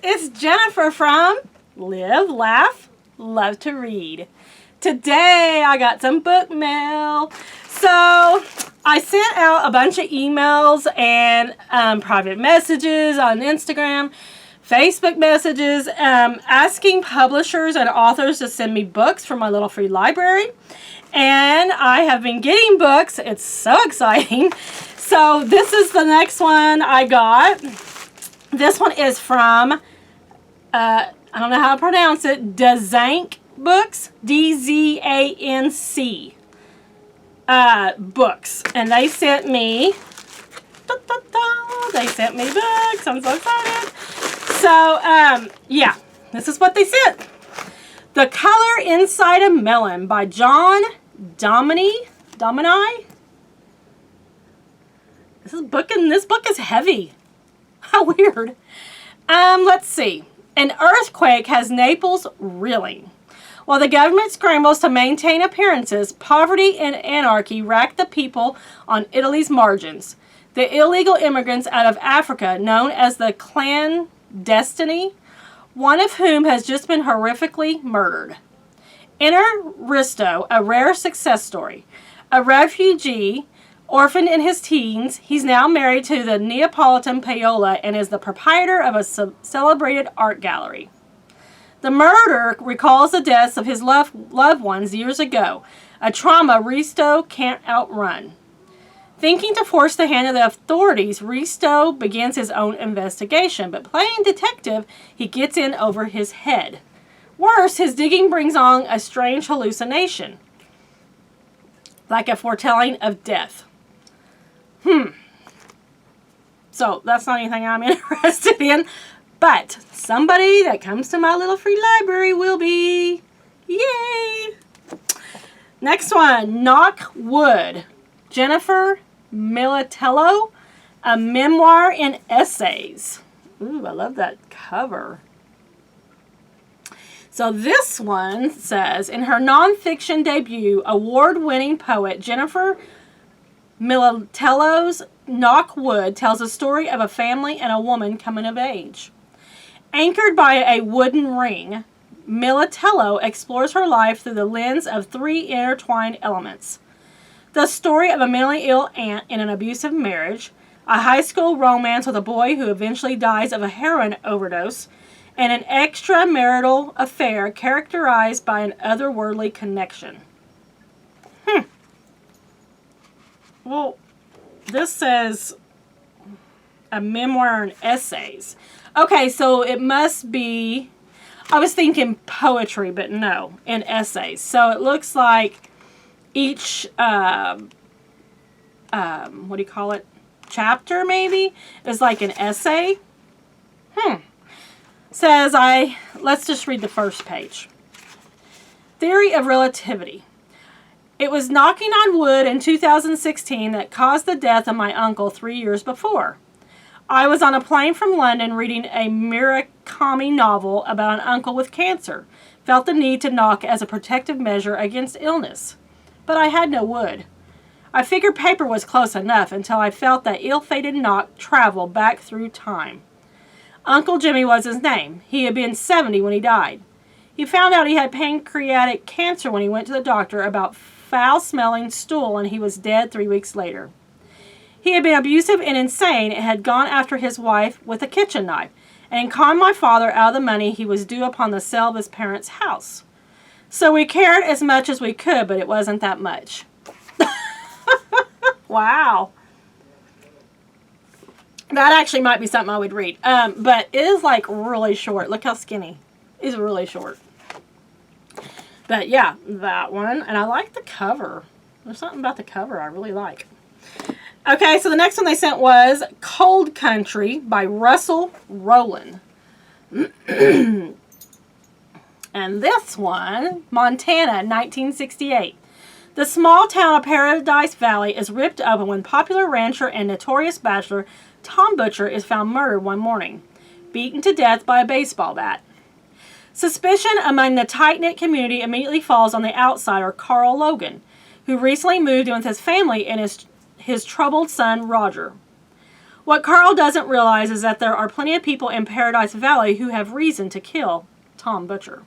it's Jennifer from Live, Laugh, Love to Read. Today I got some book mail. So I sent out a bunch of emails and private messages on Instagram, Facebook messages, asking publishers and authors to send me books from my little free library. And I have been getting books. It's so exciting. So this is the next one I got. This one is from, I don't know how to pronounce it, Dzanc Books, D-Z-A-N-C books. And they sent me, they sent me books. I'm so excited. So, yeah, this is what they sent. The Color Inside a Melon by John Domini. This book is heavy. How weird. Let's see. An earthquake has Naples reeling. While the government scrambles to maintain appearances, poverty and anarchy rack the people on Italy's margins. The illegal immigrants out of Africa, known as the clandestini, one of whom has just been horrifically murdered. Enter Risto, a rare success story. A refugee, orphaned in his teens, he's now married to the Neapolitan Paola and is the proprietor of a celebrated art gallery. The murder recalls the deaths of his loved ones years ago, a trauma Risto can't outrun. Thinking to force the hand of the authorities, Risto begins his own investigation, but playing detective, he gets in over his head. Worse, his digging brings on a strange hallucination, like a foretelling of death. So, that's not anything I'm interested in, but somebody that comes to my little free library will be. Yay! Next one, Knock Wood. Jennifer Militello, a memoir in essays. Ooh, I love that cover. So this one says, in her nonfiction debut, award-winning poet Jennifer Militello's Knock Wood tells a story of a family and a woman coming of age. Anchored by a wooden ring, Militello explores her life through the lens of three intertwined elements. The story of a mentally ill aunt in an abusive marriage, a high school romance with a boy who eventually dies of a heroin overdose, and an extramarital affair characterized by an otherworldly connection. Well, this says a memoir and essays. Okay, so it must be, I was thinking poetry, but no, in essays. So it looks like each, what do you call it? Chapter, maybe, is like an essay. Says let's just read the first page. Theory of relativity. It was knocking on wood in 2016 that caused the death of my uncle 3 years before. I was on a plane from London reading a Murakami novel about an uncle with cancer. Felt the need to knock as a protective measure against illness. But I had no wood. I figured paper was close enough until I felt that ill-fated knock travel back through time. Uncle Jimmy was his name. He had been 70 when he died. He found out he had pancreatic cancer when he went to the doctor about foul-smelling stool, and he was dead 3 weeks later. He had been abusive and insane and had gone after his wife with a kitchen knife and conned my father out of the money he was due upon the sale of his parents' house. So we cared as much as we could, but it wasn't that much. Wow. That actually might be something I would read. But it is like really short. Look how skinny. It's really short. But yeah, that one. And I like the cover. There's something about the cover I really like. Okay, so the next one they sent was Cold Country by Russell Rowland. And this one, Montana, 1968. The small town of Paradise Valley is ripped open when popular rancher and notorious bachelor Tom Butcher is found murdered one morning, beaten to death by a baseball bat. Suspicion among the tight-knit community immediately falls on the outsider Carl Logan, who recently moved in with his family and his troubled son Roger. What Carl doesn't realize is that there are plenty of people in Paradise Valley who have reason to kill Tom Butcher.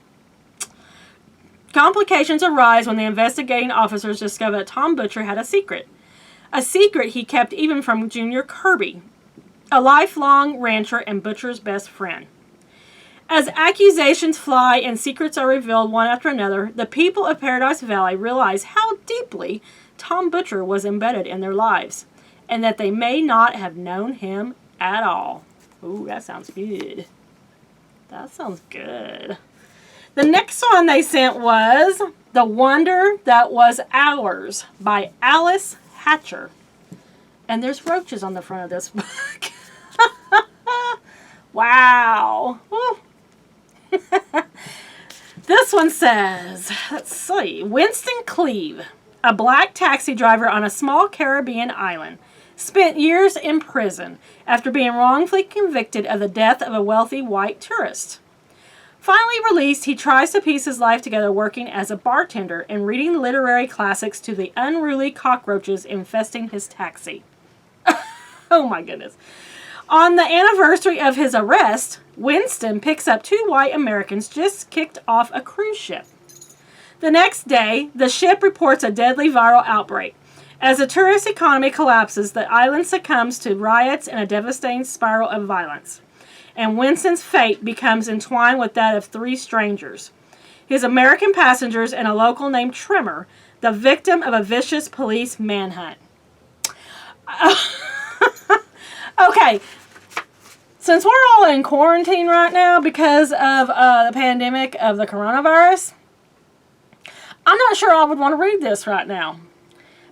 Complications arise when the investigating officers discover that Tom Butcher had a secret. A secret he kept even from Junior Kirby, a lifelong rancher and Butcher's best friend. As accusations fly and secrets are revealed one after another, the people of Paradise Valley realize how deeply Tom Butcher was embedded in their lives, and that they may not have known him at all. Ooh, that sounds good. That sounds good. The next one they sent was The Wonder That Was Ours by Alice Hatcher. And there's roaches on the front of this book. Wow. This one says, let's see, Winston Cleve, a black taxi driver on a small Caribbean island, spent years in prison after being wrongfully convicted of the death of a wealthy white tourist. Finally released, he tries to piece his life together working as a bartender and reading literary classics to the unruly cockroaches infesting his taxi. Oh my goodness. On the anniversary of his arrest, Winston picks up two white Americans just kicked off a cruise ship. The next day, the ship reports a deadly viral outbreak. As the tourist economy collapses, the island succumbs to riots and a devastating spiral of violence. And Winston's fate becomes entwined with that of three strangers. His American passengers and a local named Trimmer, the victim of a vicious police manhunt. Okay, since we're all in quarantine right now because of the pandemic of the coronavirus, I'm not sure I would want to read this right now.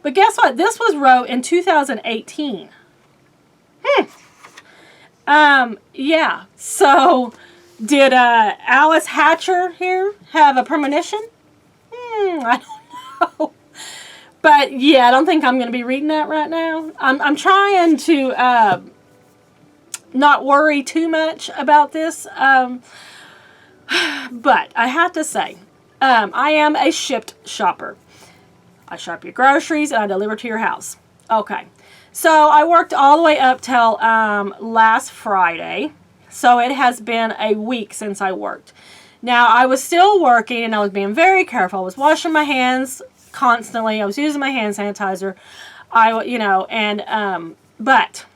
But guess what? This was wrote in 2018. Yeah. So, did Alice Hatcher here have a premonition? I don't know. But yeah, I don't think I'm going to be reading that right now. I'm trying to not worry too much about this. But I have to say, I am a shipped shopper. I shop your groceries and I deliver to your house. Okay. So I worked all the way up till last Friday. So it has been a week since I worked. Now I was still working and I was being very careful. I was washing my hands constantly. I was using my hand sanitizer. But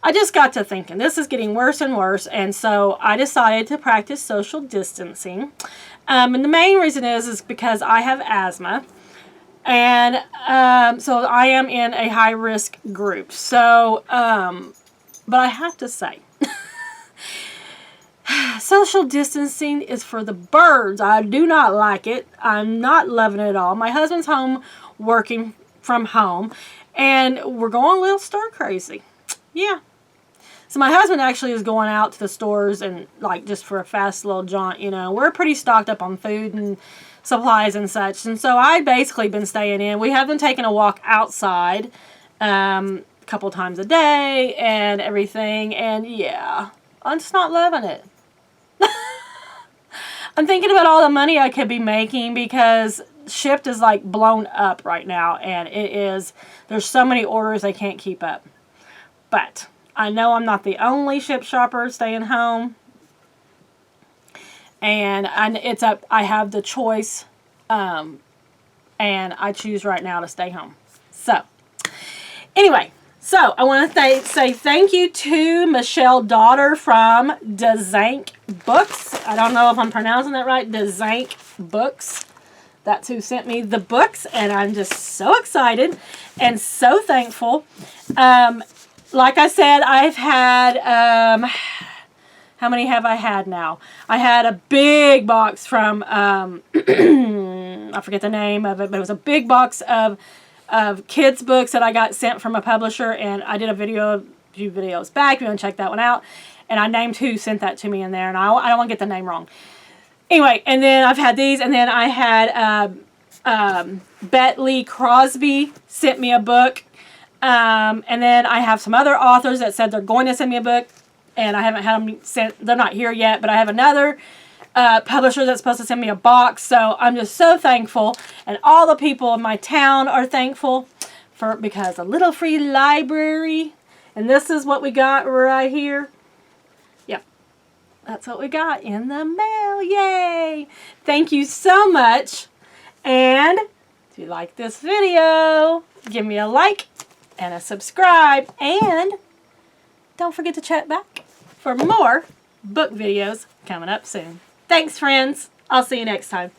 I just got to thinking, this is getting worse and worse. And so I decided to practice social distancing. And the main reason is because I have asthma. And so I am in a high-risk group. So, but I have to say, social distancing is for the birds. I do not like it. I'm not loving it at all. My husband's home working from home. And we're going a little stir crazy. Yeah. So my husband actually is going out to the stores and like just for a fast little jaunt, you know. We're pretty stocked up on food and supplies and such. And so I've basically been staying in. We have been taking a walk outside a couple times a day and everything. And yeah, I'm just not loving it. I'm thinking about all the money I could be making because Shipt is like blown up right now. And there's so many orders they can't keep up. But I know I'm not the only Shipt shopper staying home. And I have the choice, and I choose right now to stay home. So, anyway, so I want to say thank you to Michelle Daughter from Dezank Books. I don't know if I'm pronouncing that right. Dezank Books. That's who sent me the books, and I'm just so excited and so thankful. Like I said, I've had how many have I had now? I had a big box from, I forget the name of it, but it was a big box of kids' books that I got sent from a publisher, and I did a few videos back. If you want to check that one out. And I named who sent that to me in there, and I don't want to get the name wrong. Anyway, and then I've had these, and then I had Bentley Crosby sent me a book. And then I have some other authors that said they're going to send me a book. And I haven't had them sent. They're not here yet, but I have another publisher that's supposed to send me a box. So I'm just so thankful. And all the people in my town are thankful because a little free library And this is what we got right here. Yep. That's what we got in the mail. Yay! Thank you so much. And if you like this video, give me a like and a subscribe. And don't forget to check back for more book videos coming up soon. Thanks, friends. I'll see you next time.